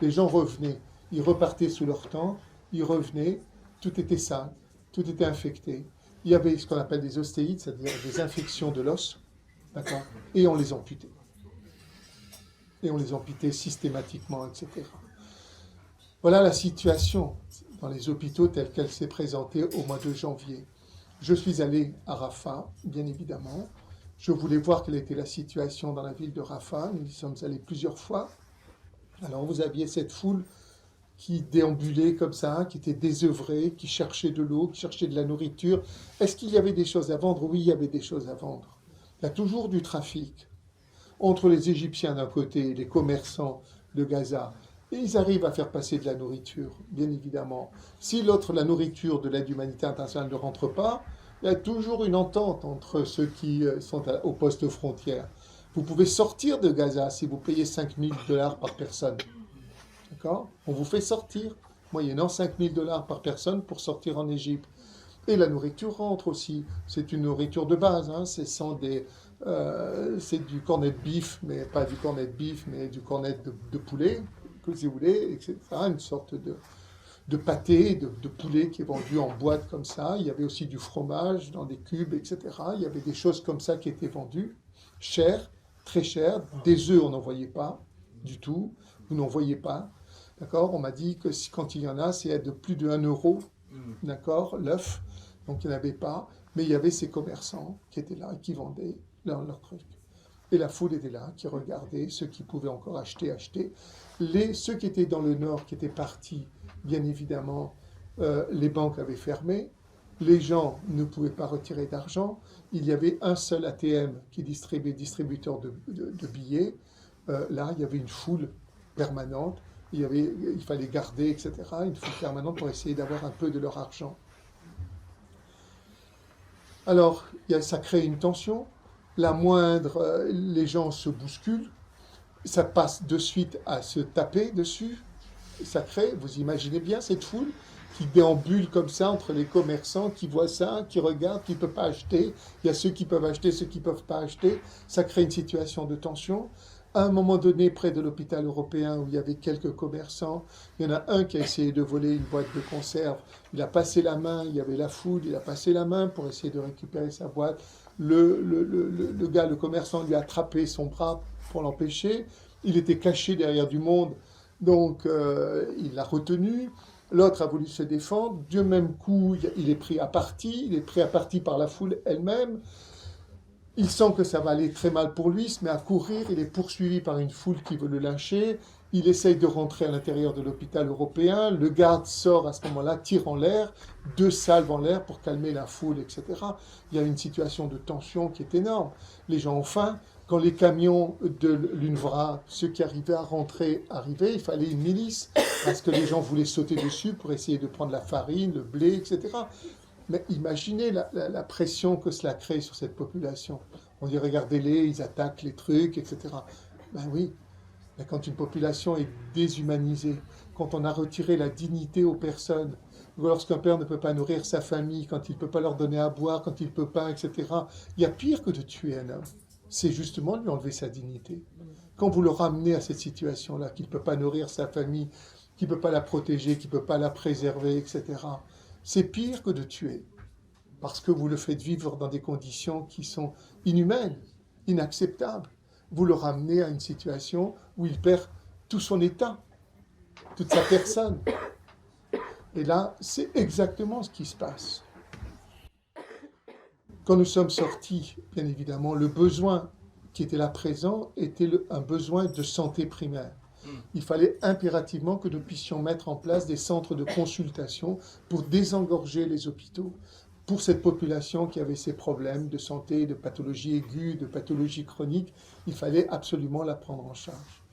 Les gens revenaient, ils repartaient sous leur tente, ils revenaient, tout était sale, tout était infecté. Il y avait ce qu'on appelle des ostéites, c'est-à-dire des infections de l'os, d'accord, et on les amputait. Et on les amputait systématiquement, etc. Voilà la situation dans les hôpitaux telle qu'elle s'est présentée au mois de janvier. Je suis allé à Rafah, bien évidemment. Je voulais voir quelle était la situation dans la ville de Rafah. Nous y sommes allés plusieurs fois. Alors vous aviez cette foule qui déambulait comme ça, qui était désœuvrée, qui cherchait de l'eau, qui cherchait de la nourriture. Est-ce qu'il y avait des choses à vendre? Oui, il y avait des choses à vendre. Il y a toujours du trafic entre les Égyptiens d'un côté et les commerçants de Gaza. Et ils arrivent à faire passer de la nourriture, bien évidemment. Si la nourriture de l'aide humanitaire internationale ne rentre pas, il y a toujours une entente entre ceux qui sont au poste frontière. Vous pouvez sortir de Gaza si vous payez $5 000 par personne. D'accord? On vous fait sortir, moyennant $5 000 par personne pour sortir en Égypte. Et la nourriture rentre aussi. C'est une nourriture de base. Hein. C'est du cornet de beef, mais pas du cornet de beef, mais du cornet de poulet, kozéoulé, etc., une sorte de pâté, de poulet qui est vendu en boîte comme ça. Il y avait aussi du fromage dans des cubes, etc. Il y avait des choses comme ça qui étaient vendues, chères, très chères. Des œufs, on n'en voyait pas du tout. Vous n'en voyez pas. D'accord? On m'a dit que quand il y en a, c'est de plus de 1 euro. D'accord? L'œuf. Donc il n'y en avait pas. Mais il y avait ces commerçants qui étaient là et qui vendaient leurs trucs. Et la foule était là, qui regardait, ceux qui pouvaient encore acheter. Ceux qui étaient dans le nord, qui étaient partis, bien évidemment, les banques avaient fermé, les gens ne pouvaient pas retirer d'argent, il y avait un seul ATM qui distribuait, distributeur de billets, là il y avait une foule permanente, il fallait garder, etc., une foule permanente pour essayer d'avoir un peu de leur argent. Alors, ça crée une tension, la moindre, les gens se bousculent, ça passe de suite à se taper dessus, ça crée, vous imaginez bien cette foule qui déambule comme ça entre les commerçants, qui voient ça, qui regardent, qui ne peuvent pas acheter, il y a ceux qui peuvent acheter, ceux qui ne peuvent pas acheter, ça crée une situation de tension. À un moment donné, près de l'hôpital européen, où il y avait quelques commerçants, il y en a un qui a essayé de voler une boîte de conserve, il a passé la main, il y avait la foule, il a passé la main pour essayer de récupérer sa boîte, le gars, le commerçant, lui a attrapé son bras pour l'empêcher, il était caché derrière du monde, donc il l'a retenu, l'autre a voulu se défendre, du même coup il est pris à partie, par la foule elle-même, il sent que ça va aller très mal pour lui, il se met à courir, il est poursuivi par une foule qui veut le lyncher, il essaye de rentrer à l'intérieur de l'hôpital européen, le garde sort à ce moment-là, tire en l'air, 2 salves en l'air pour calmer la foule, etc. Il y a une situation de tension qui est énorme. Les gens ont faim. Quand les camions de l'UNRWA, ceux qui arrivaient à arrivaient, il fallait une milice, parce que les gens voulaient sauter dessus pour essayer de prendre la farine, le blé, etc. Mais imaginez la pression que cela crée sur cette population. On dit, regardez-les, ils attaquent les trucs, etc. Ben oui, mais quand une population est déshumanisée, quand on a retiré la dignité aux personnes, lorsqu'un père ne peut pas nourrir sa famille, quand il ne peut pas leur donner à boire, quand il ne peut pas, etc., il y a pire que de tuer un homme. C'est justement lui enlever sa dignité. Quand vous le ramenez à cette situation-là, qu'il ne peut pas nourrir sa famille, qu'il ne peut pas la protéger, qu'il ne peut pas la préserver, etc., c'est pire que de tuer. Parce que vous le faites vivre dans des conditions qui sont inhumaines, inacceptables. Vous le ramenez à une situation où il perd tout son état, toute sa personne. Et là, c'est exactement ce qui se passe. Quand nous sommes sortis, bien évidemment, le besoin qui était là présent était un besoin de santé primaire. Il fallait impérativement que nous puissions mettre en place des centres de consultation pour désengorger les hôpitaux pour cette population qui avait ces problèmes de santé, de pathologie aiguë, de pathologie chronique. Il fallait absolument la prendre en charge.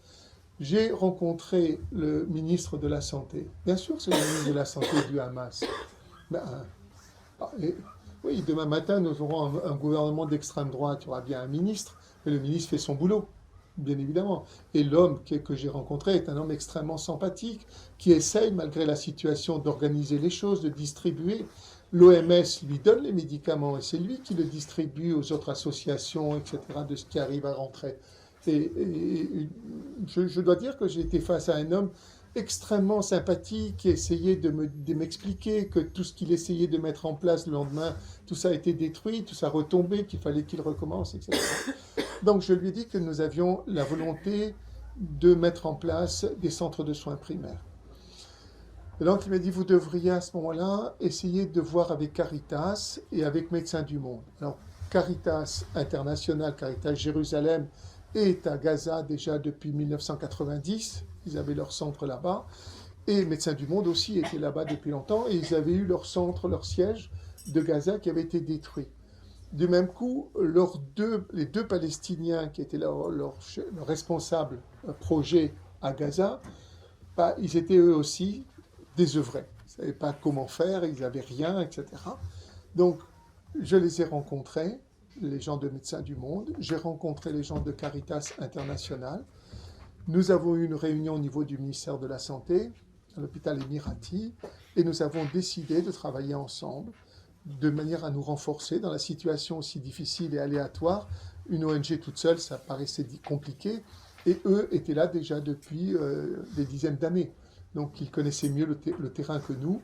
J'ai rencontré le ministre de la Santé. Bien sûr, c'est le ministre de la Santé du Hamas. Oui, demain matin, nous aurons un gouvernement d'extrême droite, il y aura bien un ministre, mais le ministre fait son boulot, bien évidemment. Et l'homme que j'ai rencontré est un homme extrêmement sympathique, qui essaye, malgré la situation, d'organiser les choses, de distribuer. L'OMS lui donne les médicaments et c'est lui qui le distribue aux autres associations, etc., de ce qui arrive à rentrer. Et je dois dire que j'ai été face à un homme extrêmement sympathique qui essayait de m'expliquer que tout ce qu'il essayait de mettre en place le lendemain, tout ça a été détruit, tout ça a retombé, qu'il fallait qu'il recommence, etc. Donc je lui ai dit que nous avions la volonté de mettre en place des centres de soins primaires. Et donc il m'a dit, vous devriez à ce moment-là essayer de voir avec Caritas et avec Médecins du Monde. Alors Caritas International, Caritas Jérusalem est à Gaza déjà depuis 1990, ils avaient leur centre là-bas, et Médecins du Monde aussi étaient là-bas depuis longtemps, et ils avaient eu leur centre, leur siège de Gaza qui avait été détruit. Du même coup, les deux Palestiniens qui étaient leur responsable projet à Gaza, ils étaient eux aussi désœuvrés. Ils ne savaient pas comment faire, ils n'avaient rien, etc. Donc, je les ai rencontrés, les gens de Médecins du Monde, j'ai rencontré les gens de Caritas International. Nous avons eu une réunion au niveau du ministère de la Santé, à l'hôpital Emirati, et nous avons décidé de travailler ensemble, de manière à nous renforcer dans la situation aussi difficile et aléatoire. Une ONG toute seule, ça paraissait compliqué. Et eux étaient là déjà depuis des dizaines d'années. Donc ils connaissaient mieux le terrain que nous.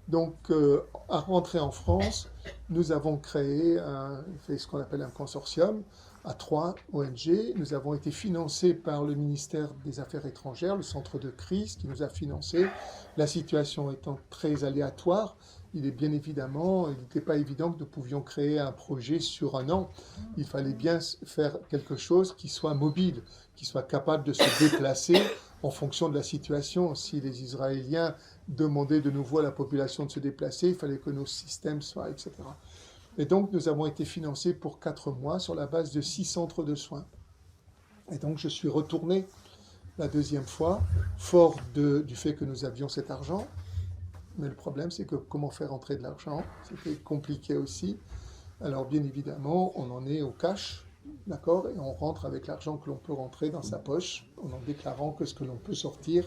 Donc à rentrer en France, nous avons fait ce qu'on appelle un consortium à 3 ONG. Nous avons été financés par le ministère des Affaires étrangères, le centre de crise qui nous a financés. La situation étant très aléatoire, il n'était pas évident que nous pouvions créer un projet sur un an. Il fallait bien faire quelque chose qui soit mobile, qui soit capable de se déplacer en fonction de la situation. Si les Israéliens demandaient de nouveau à la population de se déplacer, il fallait que nos systèmes soient, etc. Et donc, nous avons été financés pour 4 mois sur la base de 6 centres de soins. Et donc, je suis retourné la deuxième fois, fort du fait que nous avions cet argent. Mais le problème, c'est que comment faire entrer de l'argent? C'était compliqué aussi. Alors, bien évidemment, on en est au cash, d'accord? Et on rentre avec l'argent que l'on peut rentrer dans sa poche, en déclarant que ce que l'on peut sortir.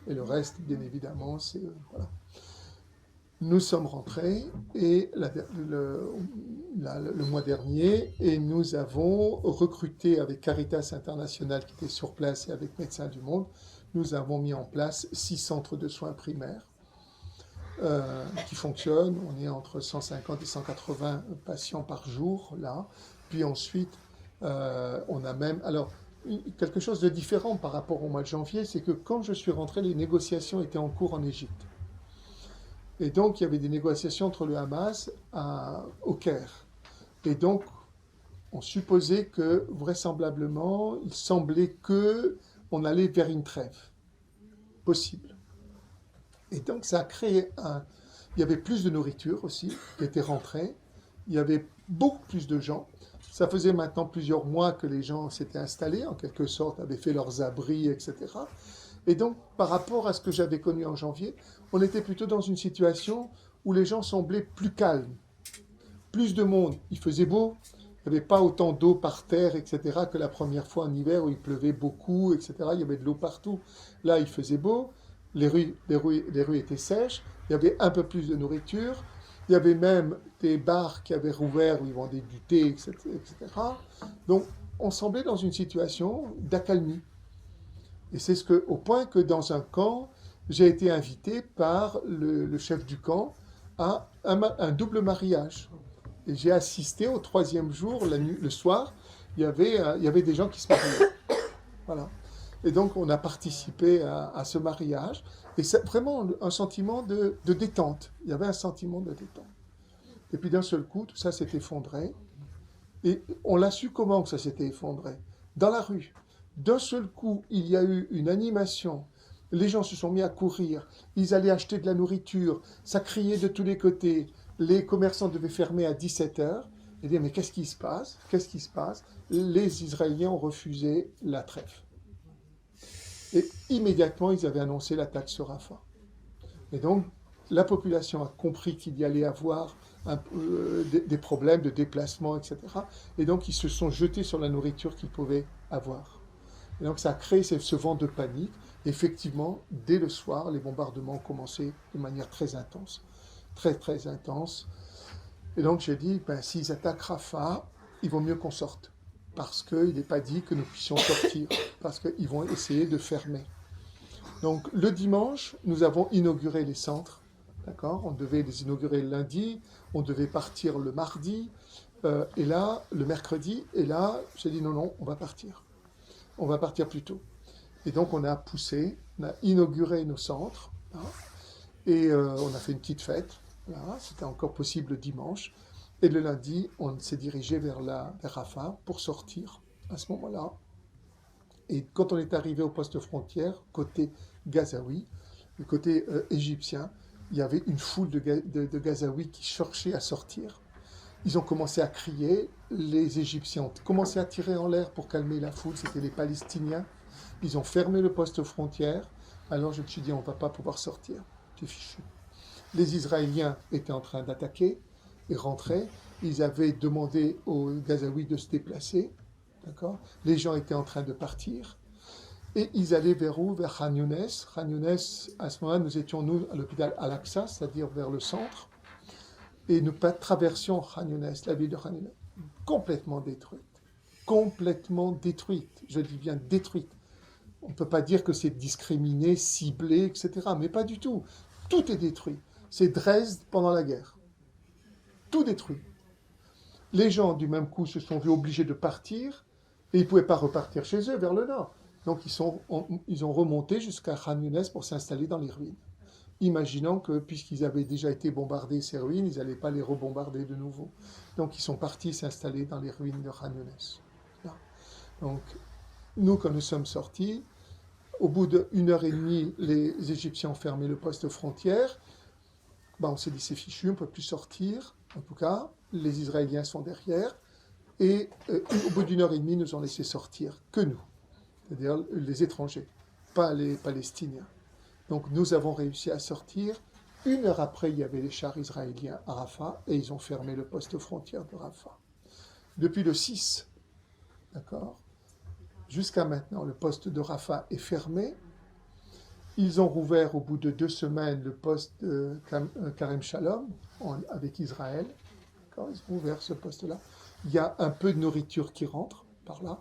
Et le reste, bien évidemment, c'est... voilà. Nous sommes rentrés et le mois dernier et nous avons recruté avec Caritas International qui était sur place et avec Médecins du Monde, nous avons mis en place 6 centres de soins primaires qui fonctionnent. On est entre 150 et 180 patients par jour là. Puis ensuite, on a même... Alors, quelque chose de différent par rapport au mois de janvier, c'est que quand je suis rentré, les négociations étaient en cours en Égypte. Et donc, il y avait des négociations entre le Hamas au Caire. Et donc, on supposait que, vraisemblablement, il semblait qu'on allait vers une trêve possible. Et donc, ça a créé Il y avait plus de nourriture aussi qui était rentrée. Il y avait beaucoup plus de gens. Ça faisait maintenant plusieurs mois que les gens s'étaient installés, en quelque sorte, avaient fait leurs abris, etc. Et donc, par rapport à ce que j'avais connu en janvier, on était plutôt dans une situation où les gens semblaient plus calmes. Plus de monde, il faisait beau, il n'y avait pas autant d'eau par terre, etc., que la première fois en hiver où il pleuvait beaucoup, etc., il y avait de l'eau partout. Là, il faisait beau, les rues étaient sèches, il y avait un peu plus de nourriture, il y avait même des bars qui avaient rouvert où ils vendaient du thé, etc. Donc, on semblait dans une situation d'accalmie. Et c'est au point que dans un camp, j'ai été invité par le chef du camp à un double mariage. Et j'ai assisté au 3e jour, le soir, il y avait des gens qui se mariaient. Voilà. Et donc on a participé à ce mariage. Et c'est vraiment un sentiment de détente. Il y avait un sentiment de détente. Et puis d'un seul coup, tout ça s'est effondré. Et on l'a su comment que ça s'était effondré? Dans la rue. D'un seul coup, il y a eu une animation. Les gens se sont mis à courir. Ils allaient acheter de la nourriture. Ça criait de tous les côtés. Les commerçants devaient fermer à 17h. Et dire, mais qu'est-ce qui se passe? Qu'est-ce qui se passe? Les Israéliens ont refusé la trêve. Et immédiatement, ils avaient annoncé l'attaque sur Rafah. Et donc, la population a compris qu'il y allait avoir des problèmes de déplacement, etc. Et donc, ils se sont jetés sur la nourriture qu'ils pouvaient avoir. Et donc, ça a créé ce vent de panique. Effectivement, dès le soir, les bombardements ont commencé de manière très intense. Très, très intense. Et donc, j'ai dit, s'ils attaquent Rafah, il vaut mieux qu'on sorte. Parce qu'il n'est pas dit que nous puissions sortir. Parce qu'ils vont essayer de fermer. Donc, le dimanche, nous avons inauguré les centres. D'accord? On devait les inaugurer le lundi, on devait partir le mardi, et là, le mercredi, et là, j'ai dit non, on va partir. On va partir plus tôt. Et donc, on a poussé, on a inauguré nos centres, hein, et on a fait une petite fête. Là, c'était encore possible le dimanche. Et le lundi, on s'est dirigé vers Rafah pour sortir à ce moment-là. Et quand on est arrivé au poste frontière, côté gazaoui, le côté égyptien, il y avait une foule de Gazaouis qui cherchaient à sortir. Ils ont commencé à crier, les Égyptiens ont commencé à tirer en l'air pour calmer la foule, c'était les Palestiniens. Ils ont fermé le poste frontière, alors je me suis dit, on ne va pas pouvoir sortir, c'est fichu. Les Israéliens étaient en train d'attaquer et rentraient, ils avaient demandé aux Gazaouis de se déplacer, d'accord? Les gens étaient en train de partir. Et ils allaient vers où? Vers Khan Younes. Khan Younes, à ce moment-là, nous étions, à l'hôpital Al-Aqsa, c'est-à-dire vers le centre. Et nous traversions Khan Younes, la ville de Khan Younes, complètement détruite. complètement détruite. Je dis bien détruite. On ne peut pas dire que c'est discriminé, ciblé, etc. Mais pas du tout. Tout est détruit. C'est Dresde pendant la guerre. Tout détruit. Les gens, du même coup, se sont vus obligés de partir et ils ne pouvaient pas repartir chez eux vers le nord. Donc, ils ont remonté jusqu'à Khan Younes pour s'installer dans les ruines. Imaginant que, puisqu'ils avaient déjà été bombardés, ces ruines, ils n'allaient pas les rebombarder de nouveau. Donc, ils sont partis s'installer dans les ruines de Khan Younes. Donc, nous, quand nous sommes sortis, au bout d'une heure et demie, les Égyptiens ont fermé le poste frontière. On s'est dit, c'est fichu, on ne peut plus sortir. En tout cas, les Israéliens sont derrière. Et au bout d'une heure et demie, ils nous ont laissé sortir, que nous, c'est-à-dire les étrangers, pas les Palestiniens. Donc nous avons réussi à sortir. Une heure après, il y avait les chars israéliens à Rafah et ils ont fermé le poste frontière de Rafah. Depuis le 6, d'accord, jusqu'à maintenant, le poste de Rafah est fermé. Ils ont rouvert au bout de 2 semaines le poste de Karem Shalom avec Israël. D'accord, ils ont ouvert ce poste-là. Il y a un peu de nourriture qui rentre par là,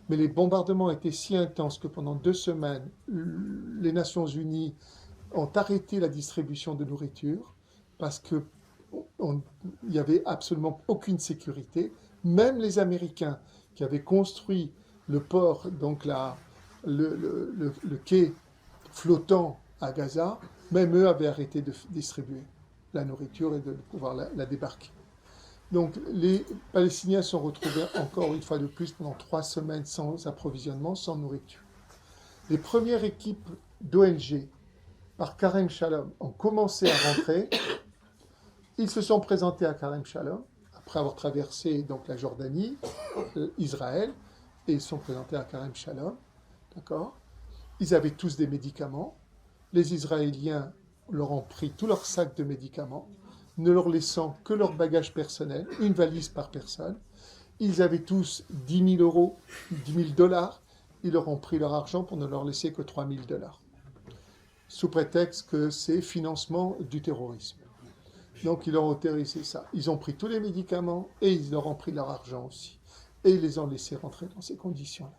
mais les bombardements étaient si intenses que pendant 2 semaines, les Nations Unies ont arrêté la distribution de nourriture parce qu'il n'y avait absolument aucune sécurité. Même les Américains qui avaient construit le port, donc le quai flottant à Gaza, même eux avaient arrêté de distribuer la nourriture et de pouvoir la débarquer. Donc les Palestiniens sont retrouvés encore une fois de plus pendant 3 semaines sans approvisionnement, sans nourriture. Les premières équipes d'ONG par Karem Shalom ont commencé à rentrer. Ils se sont présentés à Karem Shalom après avoir traversé donc la Jordanie, Israël, et ils sont présentés à Karem Shalom. D'accord ? Ils avaient tous des médicaments. Les Israéliens leur ont pris tout leur sac de médicaments, ne leur laissant que leur bagage personnel, une valise par personne. Ils avaient tous 10 000 euros, 10 000 dollars. Ils leur ont pris leur argent pour ne leur laisser que 3 000 dollars, sous prétexte que c'est financement du terrorisme. Donc ils leur ont autorisé ça. Ils ont pris tous les médicaments et ils leur ont pris leur argent aussi. Et ils les ont laissés rentrer dans ces conditions-là.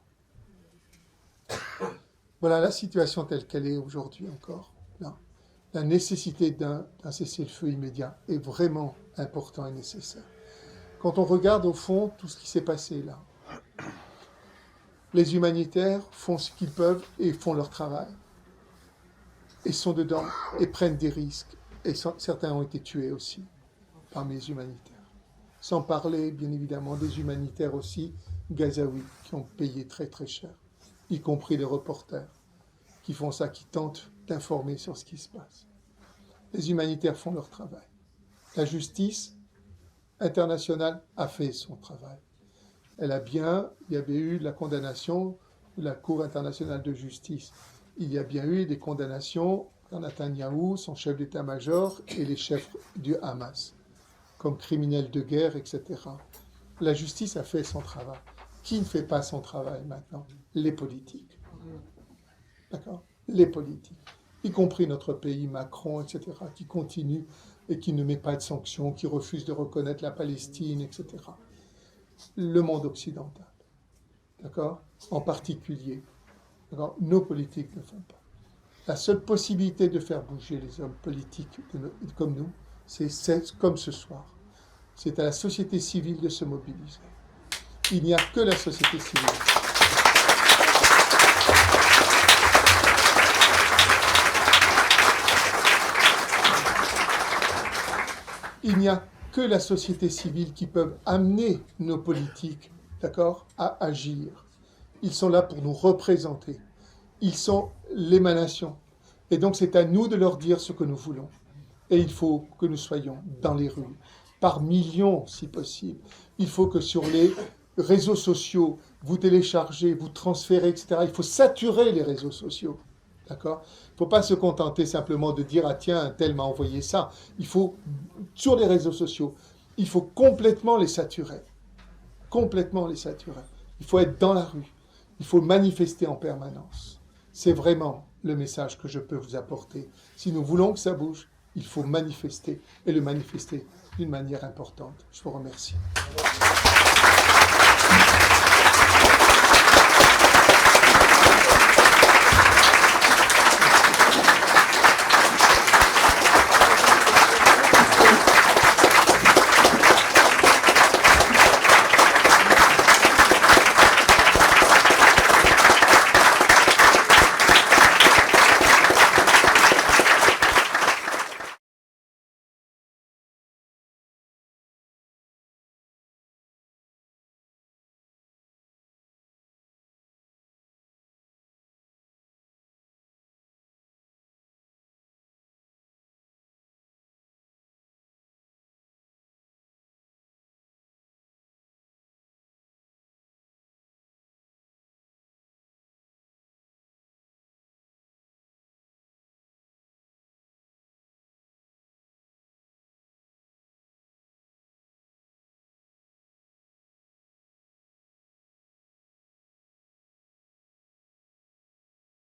Voilà la situation telle qu'elle est aujourd'hui encore. Là. La nécessité d'un cessez-le-feu immédiat est vraiment important et nécessaire. Quand on regarde au fond tout ce qui s'est passé là, les humanitaires font ce qu'ils peuvent et font leur travail. Et sont dedans et prennent des risques. Et certains ont été tués aussi parmi les humanitaires. Sans parler, bien évidemment, des humanitaires aussi gazaouis qui ont payé très très cher, y compris les reporters qui font ça, qui tentent d'informer sur ce qui se passe. Les humanitaires font leur travail. La justice internationale a fait son travail. Il y avait eu la condamnation de la Cour internationale de justice. Il y a bien eu des condamnations dans Netanyahou, son chef d'état-major et les chefs du Hamas, comme criminels de guerre, etc. La justice a fait son travail. Qui ne fait pas son travail maintenant ? Les politiques. D'accord ? Les politiques. Y compris notre pays, Macron, etc., qui continue et qui ne met pas de sanctions, qui refuse de reconnaître la Palestine, etc. Le monde occidental. D'accord ? En particulier. D'accord ? Nos politiques ne font pas. La seule possibilité de faire bouger les hommes politiques comme nous, c'est comme ce soir. C'est à la société civile de se mobiliser. Il n'y a que la société civile. Il n'y a que la société civile qui peut amener nos politiques, d'accord, à agir. Ils sont là pour nous représenter. Ils sont l'émanation. Et donc c'est à nous de leur dire ce que nous voulons. Et il faut que nous soyons dans les rues, par millions si possible. Il faut que sur les réseaux sociaux, vous téléchargez, vous transférez, etc. Il faut saturer les réseaux sociaux. D'accord ? Il ne faut pas se contenter simplement de dire « Ah tiens, un tel m'a envoyé ça ». Il faut, sur les réseaux sociaux, il faut complètement les saturer. Complètement les saturer. Il faut être dans la rue. Il faut manifester en permanence. C'est vraiment le message que je peux vous apporter. Si nous voulons que ça bouge, il faut manifester, et le manifester d'une manière importante. Je vous remercie.